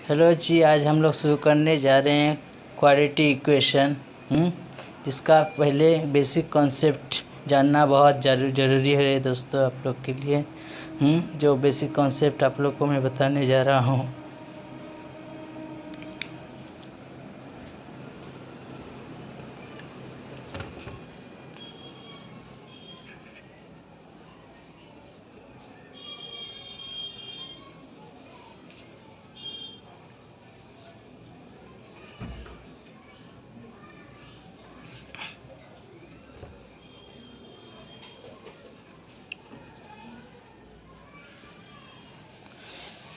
Hello जी, आज हम लोग शुरू करने जा रहे हैं क्वाड्रेटिक इक्वेशन। जिसका पहले बेसिक कॉन्सेप्ट जानना बहुत ज़रूरी है दोस्तों आप लोग के लिए। जो बेसिक कॉन्सेप्ट आप लोग को मैं बताने जा रहा हूँ।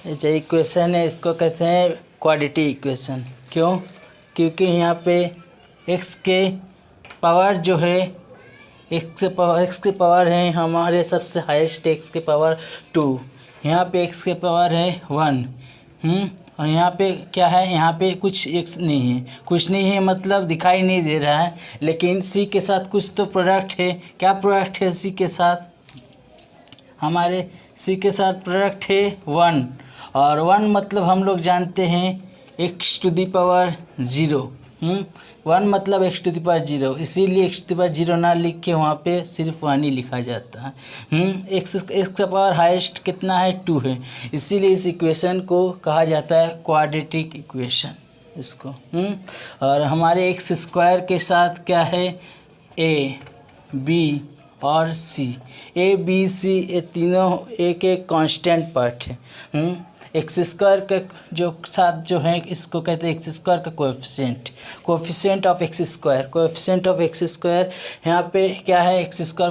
ये जो इक्वेशन है इसको कहते हैं क्वाड्रेटिक इक्वेशन। क्यों? क्योंकि यहाँ पे x के पावर जो है x के पावर है हमारे सबसे हाईएस्ट x के पावर 2। यहाँ पे x के पावर है 1। और यहाँ पे क्या है, यहाँ पे कुछ x नहीं है, कुछ नहीं है मतलब दिखाई नहीं दे रहा है, लेकिन c के साथ कुछ तो प्रोडक्ट है। क्या प्रोडक्ट है c के साथ? हमारे c के साथ प्रोडक्ट है 1। और 1 मतलब हम लोग जानते हैं x⁻0। 1 मतलब x⁻0, इसीलिए x⁻0 ना लिख के वहाँ पे सिर्फ 1 ही लिखा जाता है। x का पावर हाईएस्ट कितना है? 2 है, इसीलिए इस इक्वेशन को कहा जाता है क्वाड्रेटिक इक्वेशन इसको। और हमारे x² के साथ क्या है? a, b और c। a b c ये तीनों एक एक कांस्टेंट पार्ट है। x² का जो साथ जो है इसको कहते हैं x² का coefficient of x²। Coefficient of x², यहाँ पे क्या है? x²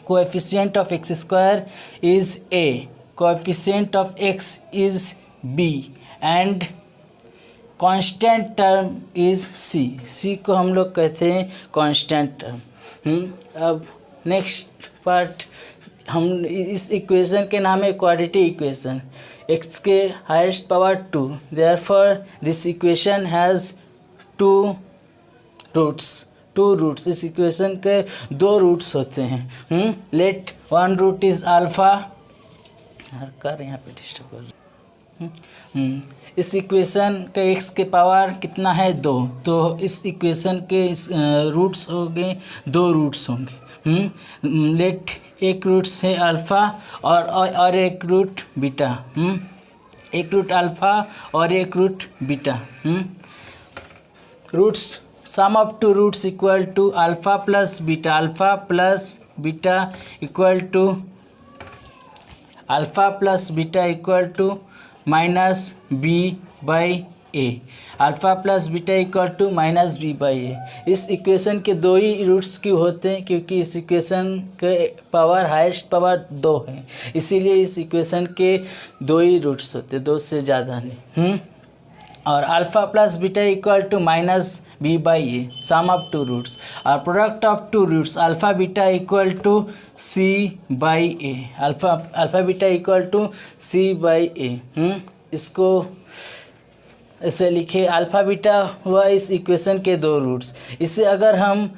coefficient of x² is a, coefficient of x is b and constant term is c को हम लोग कहते हैं कांस्टेंट टर्म। अब नेक्स्ट पार्ट, हम इस इक्वेशन के नाम है क्वाड्रेटिक इक्वेशन। x के highest power 2, therefore this equation has 2 roots. इस इक्वेशन के 2 रूट्स होते हैं। Let 1 root is alpha. कर यहाँ पे डिस्टर्ब कर। इस इक्वेशन के x के पावर कितना है? 2। तो इस इक्वेशन के रूट्स होंगे, 2 रूट्स होंगे। लेट एक रूट है अल्फ़ा और एक रूट बीटा। एक रूट अल्फ़ा और एक root beta. Roots, sum of 2 roots equal to alpha plus beta. Alpha plus beta equal to minus b/a। Alpha plus beta equal to minus b/a। इस equation के 2 ही roots क्यों होते हैं? क्योंकि इस इक्वेशन के पावर हाईएस्ट पावर 2 है, इसीलिए इस इक्वेशन के 2 ही रूट्स होते हैं, 2 से ज़्यादा नहीं। और alpha plus beta equal to minus b/a, sum of 2 roots. और product of 2 roots alpha beta equal to c/a। Alpha beta equal to c/a। इसको ऐसे लिखे, अल्फ़ा बीटा हुआ इस इक्वेशन के 2 रूट्स। इसे अगर हम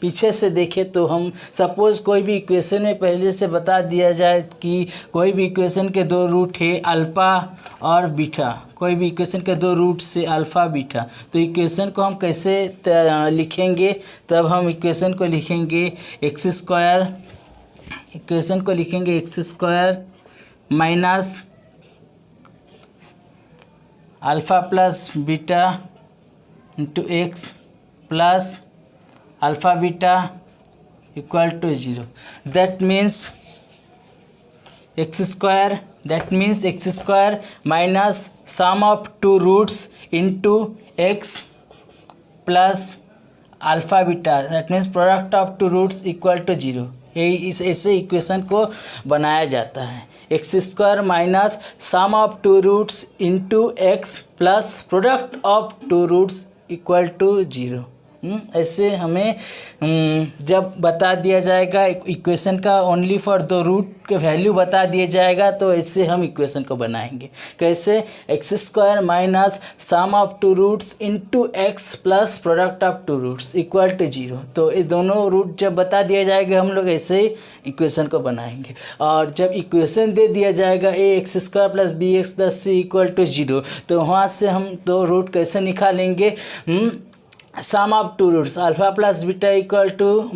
पीछे से देखें तो हम सपोज़ कोई भी इक्वेशन में पहले से बता दिया जाए कि कोई भी इक्वेशन के 2 रूट है अल्फ़ा और बीटा, कोई भी इक्वेशन के 2 रूट से अल्फ़ा बीटा, तो इक्वेशन को हम कैसे लिखेंगे? तब हम इक्वेशन को लिखेंगे x² minus alpha plus beta into x plus alpha beta equal to 0। That means x² minus sum of 2 roots into x plus alpha beta, that means product of 2 roots equal to 0। यही ऐसे equation को बनाया जाता है। x² minus sum of 2 roots into x plus product of 2 roots equal to 0। ऐसे हमें जब बता दिया जाएगा इक्वेशन का ओनली फॉर 2 रूट के वैल्यू बता दिया जाएगा, तो ऐसे हम इक्वेशन को बनाएंगे। कैसे? x² minus sum of 2 roots into x plus product of 2 roots equal to 0। तो ये दोनों रूट जब बता दिया जाएगा हम लोग ऐसे ही इक्वेशन को बनाएंगे। और जब इक्वेशन दे दिया जाएगा a x square plus B x plus C equal to 0, तो वहाँ से हम दो रूट कैसे निकालेंगे? Sum of two roots alpha plus beta equal to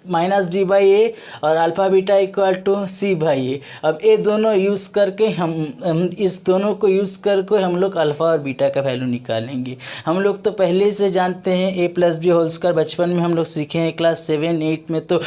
minus d by a और alpha beta equal to c by a. अब ये दोनों यूज़ करके हम इस दोनों को यूज़ करके हम लोग अल्फ़ा और बीटा का वैल्यू निकालेंगे। हम लोग तो पहले से जानते हैं a plus b whole square, बचपन में हम लोग सीखे हैं क्लास 7-8 में, तो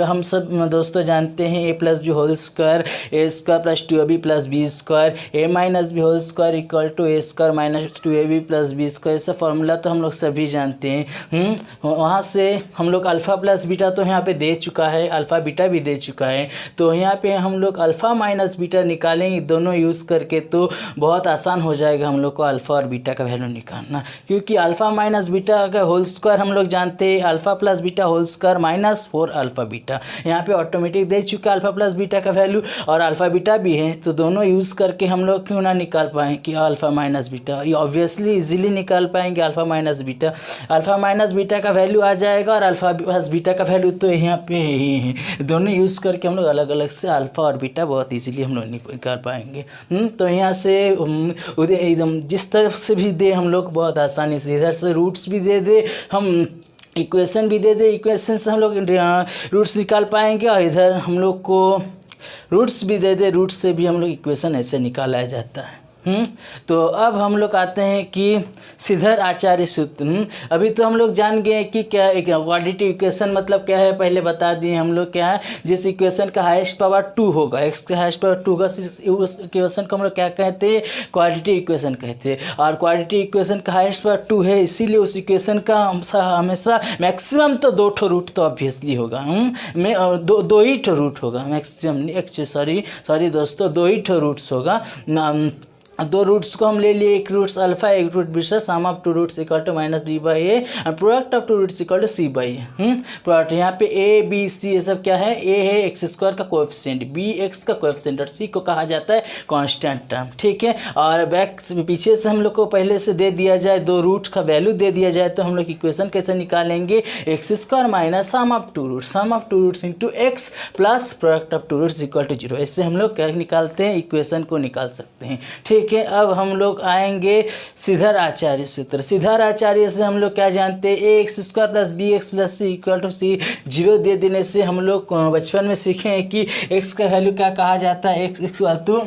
हम सब दोस्तों जानते हैं a plus b whole square a square plus 2ab plus b square, a minus b whole square equal to a square minus 2ab plus b square. ऐसा फॉर्मूला तो हम लोग सभी जानते हैं। वहाँ से हम लोग अल्फ़ा प्लस बीटा तो यहाँ पे दे चुका है, अल्फ़ा बीटा भी दे चुका है, तो यहाँ पे हम लोग अल्फ़ा माइनस बीटा निकालेंगे दोनों यूज़ करके, तो बहुत आसान हो जाएगा हम लोग को अल्फ़ा और बीटा का वैल्यू निकालना। क्योंकि अल्फ़ा माइनस बीटा का होल स्क्वायर हम लोग जानते हैं alpha plus beta whole square minus 4 alpha beta. यहाँ पे ऑटोमेटिक दे चुका अल्फ़ा प्लस बीटा का वैल्यू और अल्फ़ा बीटा भी है, तो दोनों यूज़ करके हम लोग क्यों ना निकाल पाएँ कि अल्फ़ा माइनस बीटा, ये ऑब्वियसली इजीली निकाल पाएंगे alpha minus beta. Alpha minus beta का वैल्यू आ जाएगा और अल्फ़ा प्लस बीटा का वैल्यू तो यहाँ पे ही है। दोनों यूज़ करके हम लोग अलग अलग से अल्फ़ा और बीटा बहुत इजीली हम लोग निकाल पाएंगे। तो यहाँ से उधर एकदम जिस तरफ से भी दे हम लोग बहुत आसानी से, इधर से रूट्स भी दे दे, हम इक्वेशन भी दे दे, इक्वेशन से हम लोग रूट्स निकाल पाएंगे, और इधर हम लोग को रूट्स भी दे दे, रूट्स से भी हम लोग इक्वेशन ऐसे निकाला जाता है। तो अब हम लोग आते हैं कि सीधर आचार्य सूत्र। अभी तो हम लोग जान गए कि क्या एक क्वाड्रेटिक इक्वेशन मतलब क्या है, पहले बता दिए हम लोग क्या है। जिस इक्वेशन का हाईएस्ट पावर 2 होगा, एक्स का हाईएस्ट पावर 2 होगा, उस इक्वेशन को हम लोग क्या कहते हैं? क्वाड्रेटिक इक्वेशन कहते हैं। और क्वाड्रेटिक इक्वेशन का हाईएस्ट पावर 2 है, इसीलिए उस इक्वेशन का हमेशा मैक्सिमम तो 2 ठो रूट तो ऑब्वियसली होगा। दो ही ठो रूट होगा मैक्सिमम, सॉरी दोस्तों, 2 ही ठो रूट्स होगा। 2 रूट्स को हम ले लिए, एक रूट्स अल्फा एक root beta, sum of 2 roots equal to minus b by a और product of 2 roots equal to c by a. Product यहाँ पे ए बी सी ये सब क्या है? ए है एक्स स्क्वायर का कोएफिशिएंट, बी एक्स का कोएफिशिएंट और सी को कहा जाता है कांस्टेंट टर्म, ठीक है। और पीछे से हम लोग को पहले से दे दिया जाए, 2 रूट का वैल्यू दे दिया जाए, तो हम लोग इक्वेशन कैसे निकालेंगे? X square minus sum of 2 roots into x plus product of 2 roots equal to 0। ऐसे हम लोग क्या निकालते हैं? इक्वेशन को निकाल सकते हैं, ठीक। अब हम लोग आएंगे सीधर आचार्य सूत्र। सीधर आचार्य से हम लोग क्या जानते हैं? A x square plus B x plus C equal to c. 0 दे देने से हम लोग बचपन में सीखे हैं कि एक्स का वैल्यू क्या कहा जाता है? एक्स इक्वल टू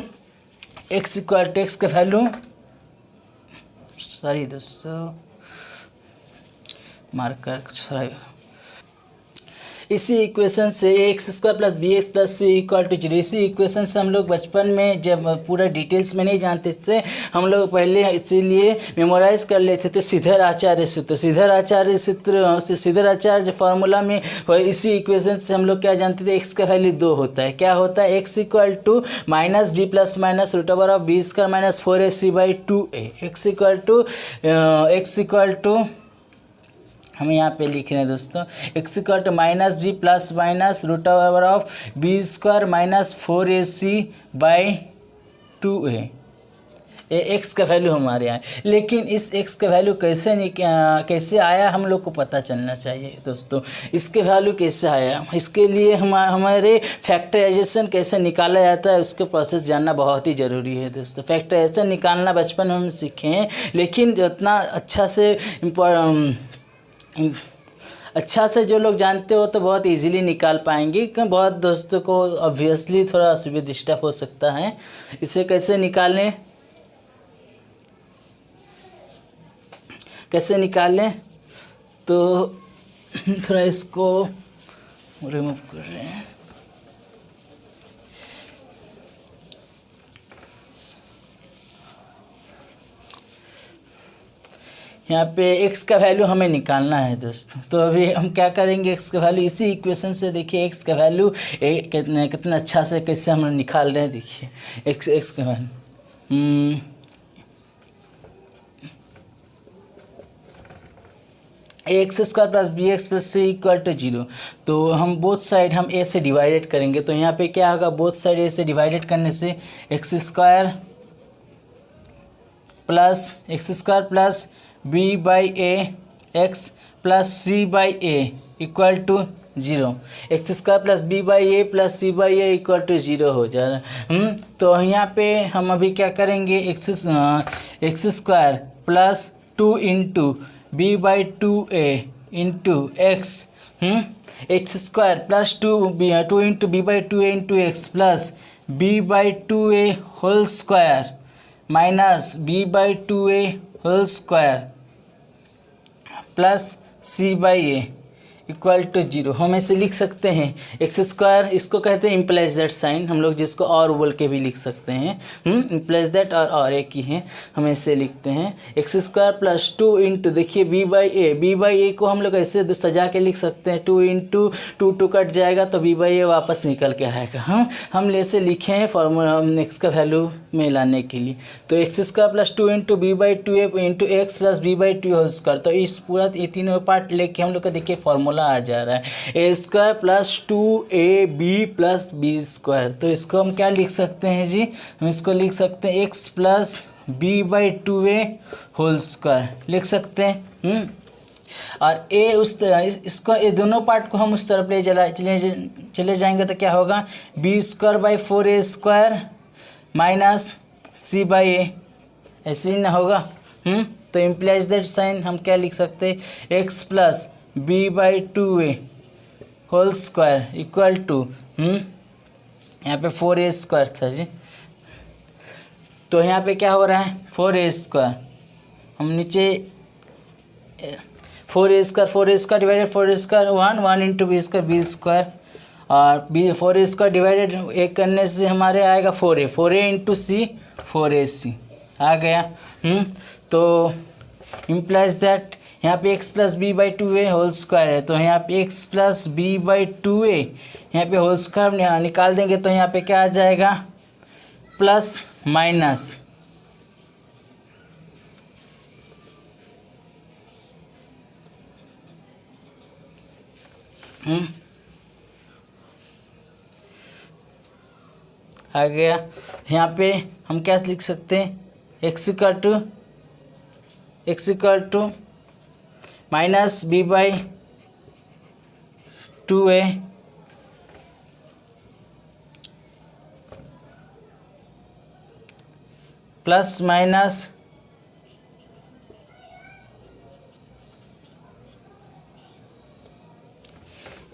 एक्स का वैल्यू, सॉरी दोस्तों मार्कर, इसी इक्वेशन से x square plus B x plus C equal to 0, इसी इक्वेशन से हम लोग बचपन में जब पूरा डिटेल्स में नहीं जानते थे, हम लोग पहले इसीलिए मेमोराइज कर लेते थे सीधर आचार्य सूत्र। सीधर आचार्य फार्मूला में इसी इक्वेशन से हम लोग क्या जानते थे? एक्स का वैल्यू 2 होता है। क्या होता है? X equal to minus d plus minus root over of b square minus 4ac by 2a। X equal to हम यहाँ पे लिख रहे हैं दोस्तों, x equal to minus d plus minus root over of b square minus 4ac by 2a। ये x का value हमारे यहाँ, लेकिन इस एक्स का वैल्यू कैसे आया हम लोग को पता चलना चाहिए दोस्तों। इसके वैल्यू कैसे आया, इसके लिए हमारे फैक्टराइजेशन कैसे निकाला जाता है उसका प्रोसेस जानना बहुत ही ज़रूरी है दोस्तों। फैक्टराइजेशन निकालना बचपन में हम सीखे हैं, लेकिन जितना अच्छा से जो लोग जानते हो तो बहुत इजीली निकाल पाएंगे, क्योंकि बहुत दोस्तों को ऑब्वियसली थोड़ा असुविधा डिस्टर्ब हो सकता है। इसे कैसे निकालें तो थोड़ा इसको रिमूव कर रहे हैं। यहाँ पे x का वैल्यू हमें निकालना है दोस्तों, तो अभी हम क्या करेंगे? x का वैल्यू इसी इक्वेशन से देखिए, x का वैल्यू कितना अच्छा से कैसे हम निकाल रहे हैं। देखिए x का value x square plus B x plus C equal to 0, तो हम बोथ साइड हम a से डिवाइडेड करेंगे, तो यहाँ पे क्या होगा? बोथ साइड a से डिवाइडेड करने से x square plus b by a x plus c by a equal to zero, x square plus b by a plus c by a equal to zero हो जा रहा है। तो यहाँ पे हम अभी क्या करेंगे, x square plus 2 into b by 2a into x, x square plus 2 into b by 2a into x plus b by 2a whole square minus b by 2a whole square plus c by a equal to zero. हम ऐसे लिख सकते हैं x square, इसको कहते हैं implies that sine, हम लोग जिसको और बोल के भी लिख सकते हैं, इम्प्लाइज दैट और एक ही है, हम ऐसे लिखते हैं एक्स स्क्वायर प्लस 2 इंटू, देखिए बी बाई ए को हम लोग ऐसे सजा के लिख सकते हैं, 2 इंटू 2 कट जाएगा तो बी बाई ए वापस निकल के आएगा। हम ऐसे लिखे हैं फॉर्मूला एक्स का वैल्यू में लाने के लिए। तो x square plus 2 into b by 2a into x plus b by 2 whole square, तो इस पूरा ये तीनों पार्ट लेके हम लोग का देखिए फॉर्मूला आ जा रहा है a square plus 2ab plus b square. तो इसको हम क्या लिख सकते हैं जी, हम इसको लिख सकते हैं x plus b by 2a whole square लिख सकते हैं। और ए उस तरह इसको, ये दोनों पार्ट को हम उस तरफ ले चले जाएंगे तो क्या होगा, b square by 4a square minus c by a, ऐसे ही ना होगा। तो इम्प्लाइज दैट साइन हम क्या लिख सकते हैं, x plus b by 2a whole square equal to, यहाँ पे 4a स्क्वायर था जी, तो यहाँ पे क्या हो रहा है 4a स्क्वायर, हम नीचे 4a square divided 4a square 1 into b square और बी 4a स्क्वायर डिवाइडेड एक करने से हमारे आएगा 4a इंटू सी 4ac आ गया। तो इम्प्लाइज दैट यहाँ पे x plus b by 2a whole square है, तो यहाँ पे x plus b by 2a यहाँ पे होल स्क्वायर निकाल देंगे तो यहाँ पे क्या आ जाएगा, प्लस माइनस आ गया। यहाँ पे हम क्या लिख सकते हैं, x equal to minus b by 2a plus minus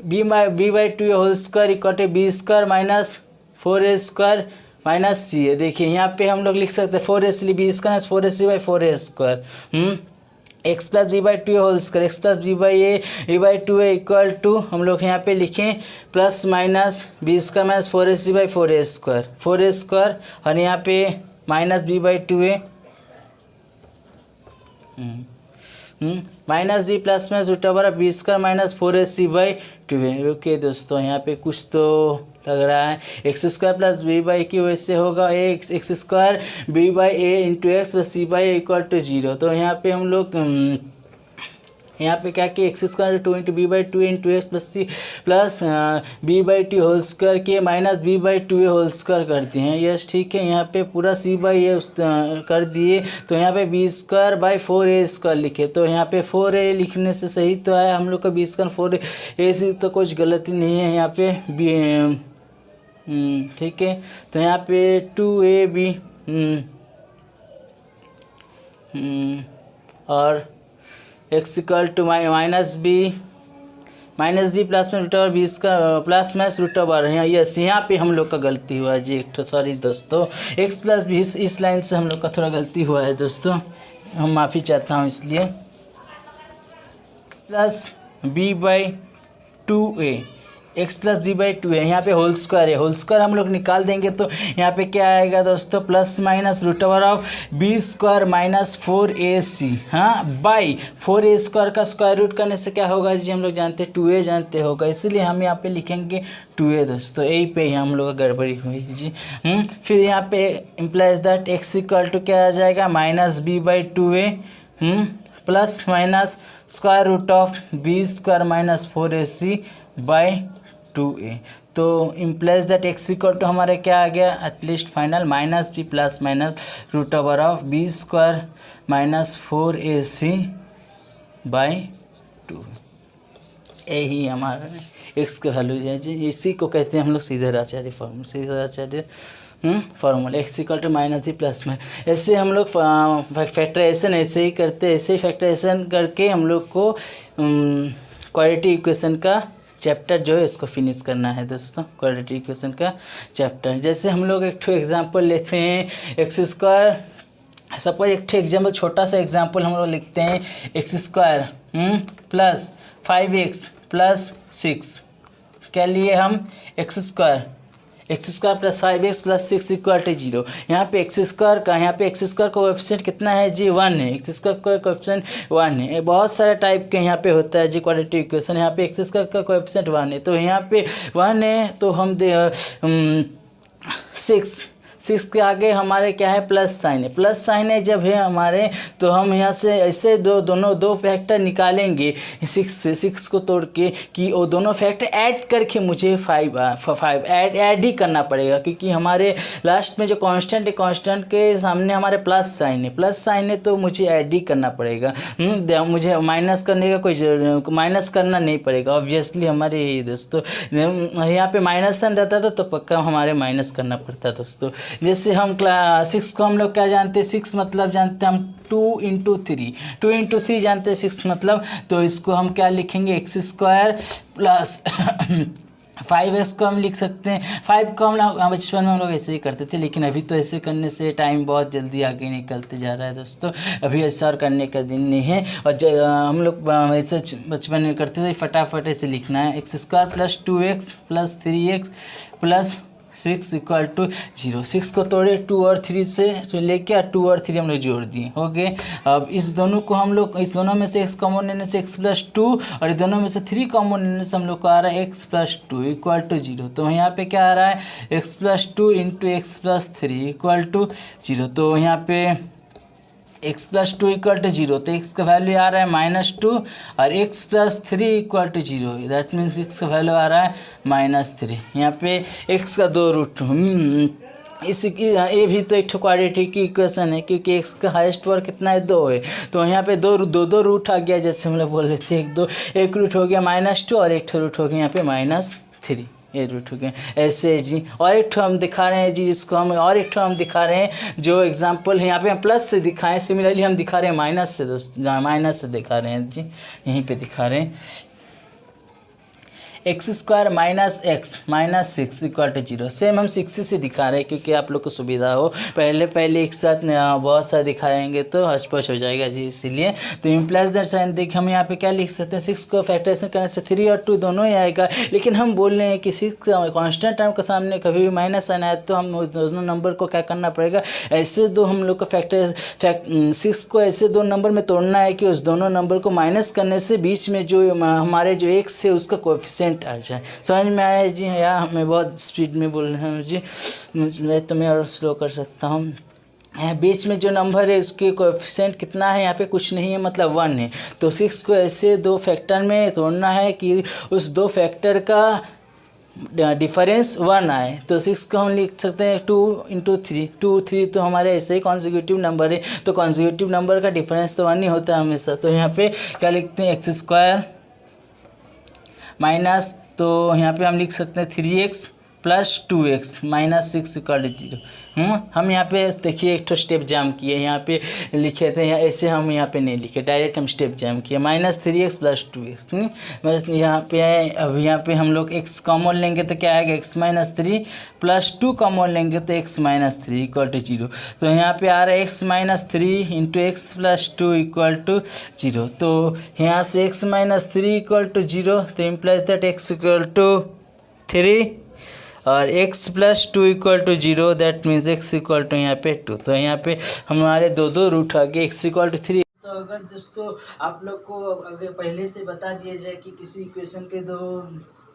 b by 2a whole square equal to b square minus 4a square minus c है। देखिए यहाँ पे हम लोग लिख सकते हैं 4a लिए b square 4ac by 4a square, x plus b by 2a whole square, x plus b by 2a equal to हम लोग यहाँ पे लिखें plus minus b square minus 4ac by 4a square और यहाँ पे minus b by 2a minus b plus minus root over b square minus 4ac by 2a। रुकिए दोस्तों, यहाँ पे कुछ तो लग रहा है, x square plus b by की वजह से होगा x square b by a into x plus c by equal to zero. तो यहाँ पे हम लोग यहाँ पे क्या कि x square 2 into b by 2 into x plus c plus b by 2 whole square के minus b by 2 whole square करते हैं। यस ठीक है, यहाँ पे पूरा सी बाई ए कर दिए, तो यहाँ पे B square by 4a square लिखे, तो यहाँ पे 4a लिखने से सही तो आया हम लोग का बी स्क्वायर 4a से, तो कुछ गलती नहीं है यहाँ पे बी ठीक है। तो यहाँ पे 2ab और x equal to minus d plus में रूट ओवर बी का प्लस माइनस रूट ओवर है। यस, यहाँ पे हम लोग का गलती हुआ है जी, एक तो सॉरी दोस्तों, एक्स प्लस बी इस लाइन से हम लोग का थोड़ा गलती हुआ है दोस्तों, हम माफ़ी चाहता हूँ। इसलिए plus b by 2a x plus b by 2 है, यहाँ पे होल स्क्वायर है, होल स्क्वायर हम लोग निकाल देंगे तो यहाँ पे क्या आएगा दोस्तों, plus minus root over of b square minus 4ac by 4a square का स्क्वायर रूट करने से क्या होगा जी, हम लोग जानते हैं 2a जानते होगा, इसलिए हम यहाँ पे लिखेंगे 2a दोस्तों, यही पे ही हम लोग का गड़बड़ी हुई जी। फिर यहाँ पे implies that x equal to क्या आ जाएगा, minus b by 2a plus minus square root of b square minus 4ac by 2a। तो implies that x equal to हमारे क्या आ गया, at least final minus b plus minus root over of b square minus 4ac by 2। यही हमारा x का value है जी, इसी को कहते हैं हम लोग Sridharacharya formula, Sridharacharya formula x equal to minus g plus में। ऐसे हम लोग फैक्टराइजेशन ऐसे ही करते, ऐसे ही फैक्टराइजेशन करके हम लोग को क्वाड्रेटिक इक्वेशन का चैप्टर जो है उसको फिनिश करना है दोस्तों, क्वाड्रेटिक इक्वेशन का चैप्टर। जैसे हम लोग एक ठो एग्जांपल लेते हैं, एक्स स्क्वायर, सपोज एक ठो एग्जाम्पल, छोटा सा एग्जांपल हम लोग लिखते हैं, x square plus 5x plus 6, क्या लिए हम x square plus 5x plus 6 equal to 0। यहाँ पे एक्स स्क्वायर का, यहाँ पे एक्स स्क्वायर का कोएफिशिएंट कितना है जी, 1 है, एक्स स्क्वायर का कोएफिशिएंट 1 है। बहुत सारे टाइप के यहाँ पे होता है जी क्वाड्रेटिक इक्वेशन, यहाँ पे एक्स स्क्वायर का कोएफिशिएंट 1 है, तो यहाँ पे 1 है तो हम 6 के आगे हमारे क्या है, प्लस साइन है, प्लस साइन है जब है हमारे, तो हम यहाँ से ऐसे दो फैक्टर निकालेंगे 6 से, 6 को तोड़ के, कि वो दोनों फैक्टर ऐड करके मुझे 5 ऐड ही करना पड़ेगा, क्योंकि हमारे लास्ट में जो कांस्टेंट है, कांस्टेंट के सामने हमारे प्लस साइन है, तो मुझे ऐड ही करना पड़ेगा। मुझे माइनस करने का कोई माइनस करना नहीं पड़ेगा ऑब्वियसली हमारे दोस्तों। यहाँ पे माइनस साइन रहता था तो पक्का हमारे माइनस करना पड़ता दोस्तों। जैसे हम 6 को हम लोग क्या जानते हैं, 6 मतलब जानते हैं हम 2 इंटू 3 जानते हैं 6 मतलब, तो इसको हम क्या लिखेंगे, एक्स स्क्वायर प्लस 5x को हम लिख सकते हैं। 5 को हम बचपन में हम लोग ऐसे ही करते थे, लेकिन अभी तो ऐसे करने से टाइम बहुत जल्दी आगे निकलते जा रहा है दोस्तों, अभी ऐसा और करने का दिन नहीं है। और हम लोग ऐसे बचपन में करते थे, फटाफट ऐसे लिखना है, x square plus 2x plus 3x plus 6 equal to 0। 6 को तोड़े 2 और 3 से, तो लेके 2 और 3 हम लोग जोड़ दिए, हो गए। अब इस दोनों को हम लोग, इस दोनों में से x कॉमन लेने से x प्लस 2, और इस दोनों में से 3 कॉमन लेने से हम लोग को आ रहा है x प्लस 2 इक्वल टू 0। तो यहाँ पे क्या आ रहा है, x plus 2 into x plus 3 equal to 0। तो यहाँ पे x प्लस 2 इक्वल टू 0, तो x का वैल्यू आ रहा है -2, और x plus 3 equal to 0, that means x का वैल्यू आ रहा है -3। यहाँ पे x का 2 रूट, ये भी तो एक क्वाड्रेटिक की इक्वेशन है, क्योंकि x का हाईएस्ट पावर कितना है, 2 है, तो यहाँ पे दो रूट आ गया, जैसे हम लोग बोल रहे थे, एक रूट हो गया -2 और एक रूट हो गया यहाँ पे -3, ये रूट हो गए ऐसे जी। और एक ठो हम दिखा रहे हैं जी, जिसको हम और एक ठो हम दिखा रहे हैं, जो एग्जांपल है यहाँ पे हम प्लस से दिखाएं, सिमिलरली हम दिखा रहे हैं माइनस से दोस्तों, माइनस से दिखा रहे हैं जी, यहीं पे दिखा रहे हैं, x square minus x minus 6 equal to 0। Same हम 6 से दिखा रहे हैं, क्योंकि आप लोग को सुविधा हो, पहले एक साथ बहुत सारे दिखाएंगे तो हचपच हो जाएगा जी, इसीलिए। तो इम्प्लाइज दैट साइन देख हम यहाँ पे क्या लिख सकते हैं, 6 को फैक्टराइजेशन करने से 3 और 2 दोनों ही आएगा, लेकिन हम बोल रहे हैं कि 6 कॉन्स्टेंट टर्म के सामने कभी भी माइनस साइन आए तो हम दोनों नंबर को क्या करना पड़ेगा, ऐसे दो हम लोग को 6 को ऐसे दो नंबर में तोड़ना है कि उस दोनों नंबर को माइनस करने से बीच में जो हमारे जो x है उसका कोएफिशिएंट आ जाए। समझ में आया जी? या मैं बहुत स्पीड में बोल रहा हूँ जी, तो मैं और स्लो कर सकता हूँ। बीच में जो नंबर है उसके कोएफिशिएंट कितना है, यहाँ पे कुछ नहीं है, मतलब 1 है। तो 6 को ऐसे दो फैक्टर में तोड़ना है कि उस दो फैक्टर का डिफरेंस 1 आए। तो 6 को हम लिख सकते हैं 2 इंटू 3, 2 3 तो हमारे ऐसे ही कॉन्जिक्यूटिव नंबर है, तो कॉन्जिक्यूटिव नंबर का डिफरेंस तो 1 ही होता है हमेशा। तो यहाँ पे क्या लिखते हैं, एक्स स्क्वायर माइनस, तो यहाँ पे हम लिख सकते हैं 3x plus 2x minus 6 equal to 0। हम यहाँ पे देखिए एक तो स्टेप जैम किए, यहाँ पे लिखे थे, ऐसे हम यहाँ पे नहीं लिखे, डायरेक्ट हम स्टेप जैम किए, -3x प्लस 2x। बस यहाँ पे अब यहाँ पे हम लोग x कॉमन लेंगे तो क्या आएगा, x माइनस 3 प्लस 2 कॉमन लेंगे तो x माइनस 3 इक्वल टू 0। तो यहाँ पे आ रहा है x minus 3 into x plus 2 equal to 0। तो यहाँ से x माइनस 3 इक्वल टू 0, तो implies that x equal to 3 और x plus 2 equal to 0, that means x equal to यहाँ पे 2। तो यहाँ पे हमारे दो रूट आ गए, x इक्वल टू 3। तो अगर दोस्तों आप लोग को अगर पहले से बता दिया जाए कि किसी इक्वेशन के दो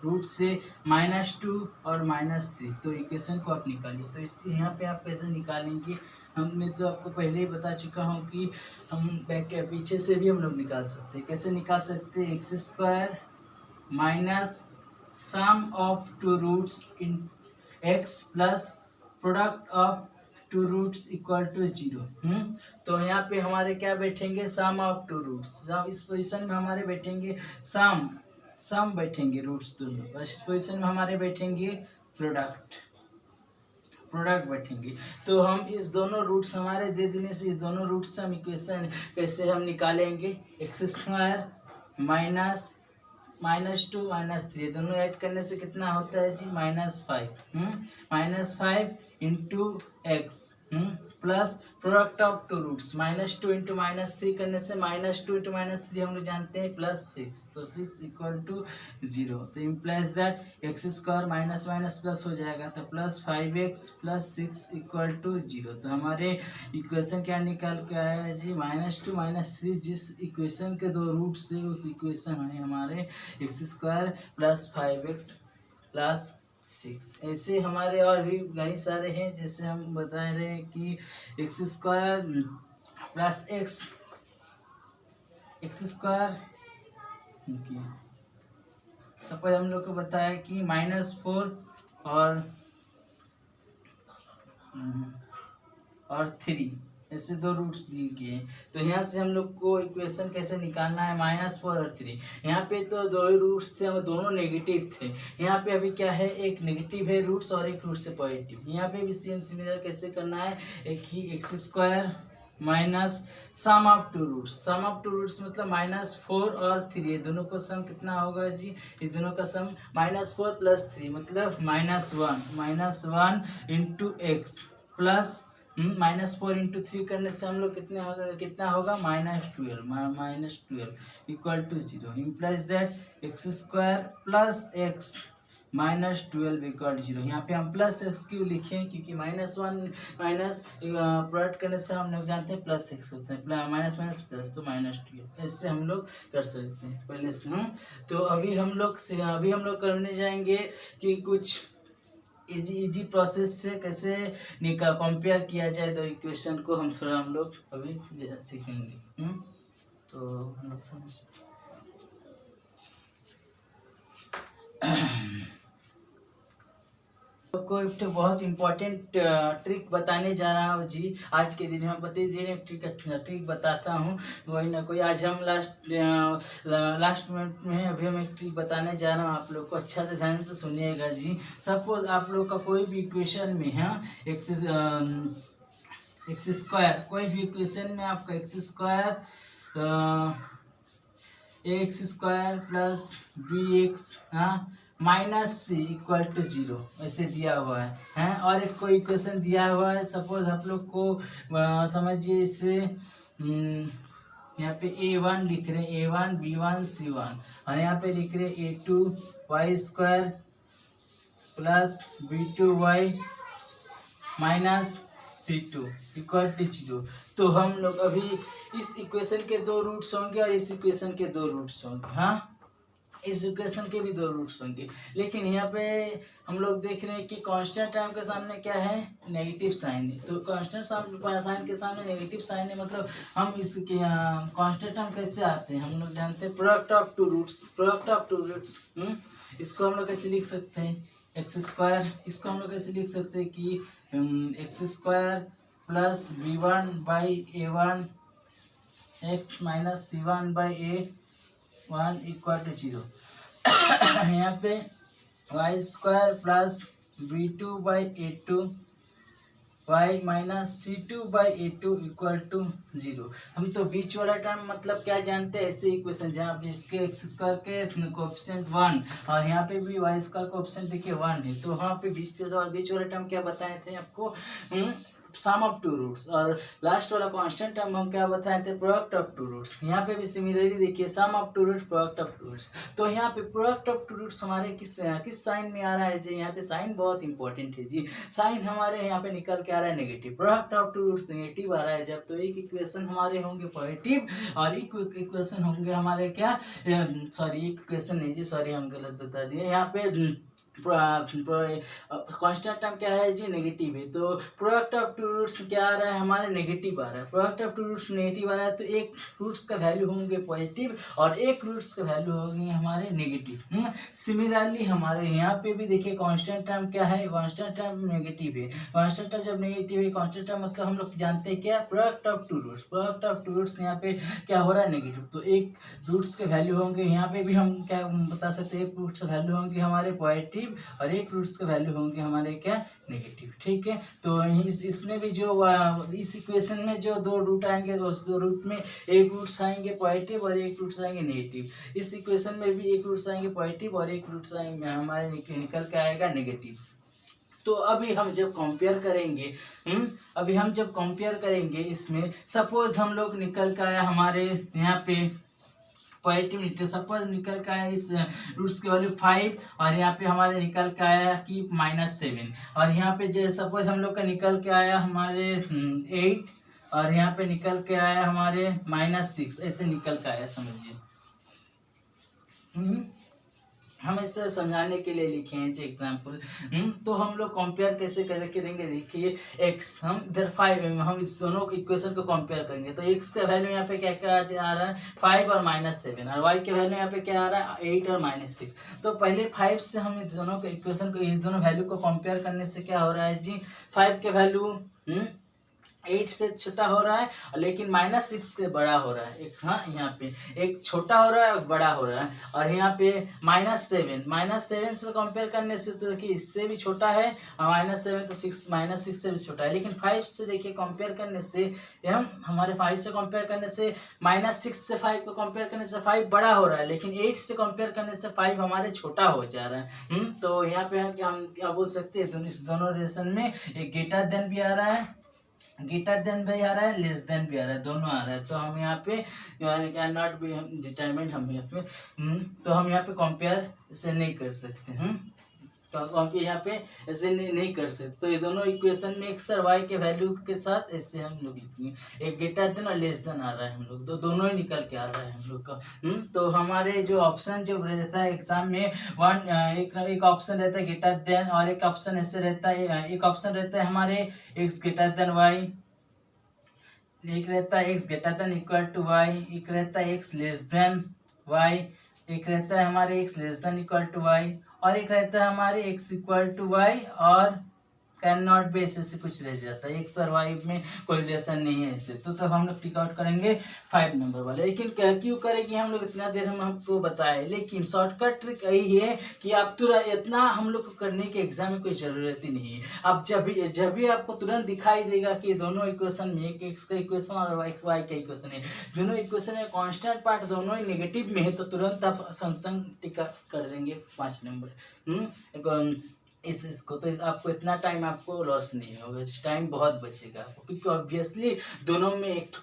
रूट से -2 और -3, तो इक्वेशन को आप निकालिए। तो इस यहाँ पे आप कैसे निकालेंगे, हमने तो आपको पहले ही बता चुका हूँ कि हम पीछे से भी हम लोग निकाल सकते हैं। कैसे निकाल सकते हैं, x square minus sum of 2 roots in x plus product of 2 roots equal to 0। तो यहाँ पे हमारे क्या बैठेंगे, सम ऑफ 2 रूट्स। इस पोजीशन में हमारे बैठेंगे सम बैठेंगे रूट्स दोनों, फर्स्ट पोजीशन में हमारे बैठेंगे प्रोडक्ट बैठेंगे। तो हम इस दोनों रूट्स हमारे दे देने से इस दोनों रूट्स से हम इक्वेशन कैसे हम निकालेंगे, एक्स स्क्वायर माइनस -2 -3 दोनों ऐड करने से कितना होता है जी -5 into x plus product of two roots -2 into -3 करने से -2 इंटू -3 हम लोग जानते हैं +6, तो 6 इक्वल टू 0। तो implies that x square minus minus plus हो जाएगा, तो +5x + 6 इक्वल टू 0। तो हमारे इक्वेशन क्या निकाल के आया है जी -2 -3, जिस इक्वेशन के दो रूट्स से उस इक्वेशन में हमारे एक्स स्क्वायर + 5x + 6। ऐसे हमारे और भी कई सारे हैं, जैसे हम बता रहे हैं कि एक्स स्क्वायर सपोज हम लोग को बताया कि -4 और 3 ऐसे दो रूट्स दिए गए हैं। तो यहाँ से हम लोग को इक्वेशन कैसे निकालना है, -4 और 3। यहाँ पे तो दो ही रूट्स थे, हम दोनों नेगेटिव थे। यहाँ पे अभी क्या है, एक नेगेटिव है रूट्स और एक रूट से पॉजिटिव। यहाँ पे भी सेम सिमिलर कैसे करना है, एक ही x square minus sum of two roots मतलब -4 और 3, ये दोनों का सम कितना होगा जी, ये दोनों का सम -4 + 3 मतलब -1 इंटू एक्स प्लस -4 इंटू 3 करने से हम लोग कितना होगा -12 equal to 0। Implies that x square plus x -12 equal to 0। यहाँ पे हम प्लस एक्स क्यों लिखें, क्योंकि -1 माइनस प्रोडक्ट करने से हम लोग जानते हैं +x होता है, माइनस माइनस प्लस तो -12, इससे हम लोग कर सकते हैं पहले से। तो अभी हम लोग करने जाएंगे कि कुछ इजी प्रोसेस से कैसे कंपेयर किया जाए दो इक्वेशन को, हम लोग अभी सीखेंगे। तो हम लोग को एक तो बहुत इम्पोर्टेंट ट्रिक बताने जा रहा हूँ जी आज के दिन में। प्रतिदिन एक ट्रिक बताता हूँ, वही ना कोई। आज हम लास्ट मिनट में अभी हम एक ट्रिक बताने जा रहा हूँ, आप लोग को अच्छा से ध्यान से सुनिएगा जी। सपोज आप लोग का कोई भी इक्वेशन में है एक्स स्क्वायर, कोई भी इक्वेशन में आपका x square plus bx -c equal to 0 ऐसे दिया हुआ है और एक कोई इक्वेशन दिया हुआ है। सपोज आप लोग को समझिए इसे यहाँ पे a1 लिख रहे हैं, a1 b1 c1, और यहाँ पे लिख रहे हैं a2 y² plus b2y -c2 equal to 0। तो हम लोग अभी इस इक्वेशन के दो रूट्स होंगे और इस इक्वेशन के दो रूट्स होंगे, इस इक्वेशन के भी दो रूट्स होंगे। लेकिन यहाँ पे हम लोग देख रहे हैं कि कांस्टेंट टर्म के सामने क्या है, नेगेटिव साइन है। तो कांस्टेंट साइन के सामने नेगेटिव साइन है, मतलब हम इसके कांस्टेंट टर्म कैसे आते हैं, हम लोग जानते हैं प्रोडक्ट ऑफ टू रूट्स। इसको हम लोग कैसे लिख सकते हैं, एक्स स्क्वायर, इसको हम लोग कैसे लिख सकते हैं कि x square plus b1/a1 x minus c1/a1 equal to 0। यहाँ पे y² plus b2/a2 y minus c2/a2 equal to 0। हम तो बीच वाला टर्म मतलब क्या जानते हैं, ऐसे इक्वेशन जहाँ जिसके एक्स स्क्वायर के कोएफिशिएंट 1 और यहाँ पे भी y स्क्वायर कोएफिशिएंट देखिए 1 है, तो वहाँ पे बीच वाला टर्म क्या बताए थे आपको, सम ऑफ टू रूट्स, और लास्ट वाला कांस्टेंट टर्म हम क्या बताए थे, प्रोडक्ट ऑफ टू रूट्स। यहाँ पे भी सिमिलरली देखिए sum of two roots, product of two roots. तो यहाँ पे प्रोडक्ट ऑफ टू रूट्स हमारे किस साइन में आ रहा है जी, यहाँ पे साइन बहुत इंपॉर्टेंट है जी। साइन हमारे यहाँ पे निकल के आ रहा है negative, product of two roots negative आ रहा है जब, तो एक इक्वेशन हमारे होंगे पॉजिटिव और एक इक्वेशन होंगे हमारे क्या, सॉरी एक इक्वेशन नहीं जी, सॉरी हम गलत बता दिए। यहाँ पे कांस्टेंट टर्म क्या है जी, नेगेटिव है, तो प्रोडक्ट ऑफ टू रूट्स क्या आ रहा है हमारे, नेगेटिव आ रहा है। Product of two roots negative आ रहा है तो एक रूट्स का वैल्यू होंगे पॉजिटिव और एक रूट्स का वैल्यू होंगे हमारे नेगेटिव। सिमिलरली हमारे यहाँ पे भी देखिए कांस्टेंट टर्म क्या है, कांस्टेंट टर्म नेगेटिव है। कांस्टेंट टर्म जब नेगेटिव है, कांस्टेंट टर्म मतलब हम लोग जानते हैं क्या, product of two roots. Product of two roots यहाँ पे क्या हो रहा है, नेगेटिव, तो एक रूट्स के वैल्यू होंगे, यहाँ पे भी हम क्या बता सकते हैं, एक रूट्स के वैल्यू होंगे हमारे पॉजिटिव और एक रूट्स के वैल्यू होंगे हमारे क्या, नेगेटिव। ठीक है, तो इसमें भी जो इस इक्वेशन में जो दो रूट आएंगे, उस दो रूट में एक रूट्स आएंगे पॉजिटिव और एक रूट्स आएंगे नेगेटिव। इस इक्वेशन में भी एक रूट्स आएंगे पॉजिटिव और एक रूट्स आएंगे हमारे निकल के आएगा नेगेटिव। तो अभी हम जब कंपेयर करेंगे, अभी हम जब कंपेयर करेंगे इसमें, सपोज हम लोग निकल के आया हमारे यहाँ पे पॉजिटिव निकल, सपोज निकल के आया इस रूट्स की वैल्यू 5 और यहाँ पे हमारे निकल के आया कि -7 और यहाँ पे जो सपोज हम लोग का निकल के आया हमारे 8 और यहाँ पे निकल के आया हमारे -6, ऐसे निकल के आया समझिए। हम इसे समझाने के लिए लिखे हैं जो एग्जाम्पल। तो हम लोग कंपेयर कैसे करेंगे, देखिए x, हम इधर 5, हम इस दोनों इक्वेशन को कंपेयर करेंगे तो x का वैल्यू यहाँ पे क्या क्या आ रहा है, 5 और -7 और y के वैल्यू यहाँ पे क्या आ रहा है, 8 और -6। तो पहले 5 से हम इस दोनों के इक्वेशन को, इस दोनों वैल्यू को कंपेयर करने से क्या हो रहा है जी, 5 के वैल्यू 8 से छोटा हो रहा है लेकिन -6 से बड़ा हो रहा है। एक यहाँ पे एक छोटा हो रहा है, बड़ा हो रहा है, और यहाँ पे -7 से कंपेयर करने से तो देखिए इससे भी छोटा है और -7 तो -6 से भी छोटा है, लेकिन 5 से देखिए कंपेयर करने से, हम हमारे 5 से कंपेयर करने से, -6 से 5 को कंपेयर करने से 5 बड़ा हो रहा है, लेकिन 8 से कंपेयर करने से 5 हमारे छोटा हो जा रहा है। तो यहाँ पे हम क्या बोल सकते हैं, इस दोनों रिलेशन में एक ग्रेटर देन भी आ रहा है, ग्रेटर देन भी आ रहा है, लेस देन भी आ रहा है, दोनों आ रहा है। तो हम यहाँ पे कैन नॉट बी डिटरमिनेंट, हम यहाँ पे तो हम यहाँ पे कंपेयर से नहीं कर सकते, क्योंकि यहाँ पे ऐसे नहीं कर सकते। तो ये दोनों इक्वेशन में x और y के वैल्यू के साथ ऐसे हम लोग लिखेंगे, एक ग्रेटर देन और लेस देन आ रहा है हम लोग, तो दोनों ही निकल के आ रहा है हम लोग का। तो हमारे जो ऑप्शन जो रहता है एग्जाम में, एक ऑप्शन रहता है ग्रेटर देन और एक ऑप्शन ऐसे रहता है, एक ऑप्शन रहता है हमारे x ग्रेटर देन y, एक रहता है x greater than equal to y, एक रहता है x लेस देन y, एक रहता है हमारे x less than equal to y और एक रहता है हमारे x इक्वल टू y और कैन नॉट बी, ऐसे कुछ रह जाता है, x और y में कोई रिलेशन नहीं है ऐसे। तो हम लोग टिक आउट करेंगे 5 नंबर वाले। लेकिन क्यों करेंगे हम लोग, इतना देर हम आपको बताए, लेकिन शॉर्टकट ट्रिक यही है कि आप तुरंत, इतना हम लोग को करने के एग्जाम में कोई ज़रूरत ही नहीं है। अब जब भी आपको तुरंत दिखाई देगा कि दोनों इक्वेशन में, एक x का इक्वेशन और y का इक्वेशन है, दोनों इक्वेशन में कॉन्स्टेंट पार्ट दोनों ही नेगेटिव में है, तो तुरंत आप संग टिक कर देंगे 5 नंबर इसको। तो आपको इतना टाइम आपको लॉस नहीं होगा, टाइम बहुत बचेगा आपको, क्योंकि ऑब्वियसली दोनों में एक तो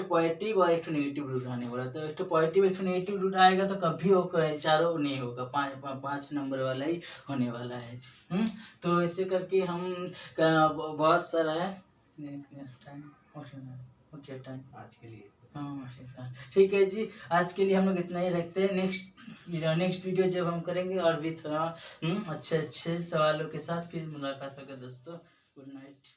पॉजिटिव और एक तो नेगेटिव रूट आने वाला है। तो एक तो पॉजिटिव एक तो नेगेटिव रूट आएगा तो कभी वो चारों नहीं होगा, 5 नंबर वाला ही होने वाला है जी। तो ऐसे करके हम बहुत सारा है टाइम आज के लिए, हाँ ठीक है जी, आज के लिए हम लोग इतना ही रखते हैं। नेक्स्ट वीडियो जब हम करेंगे और भी थोड़ा अच्छे सवालों के साथ फिर मुलाकात होगा दोस्तों। Good night.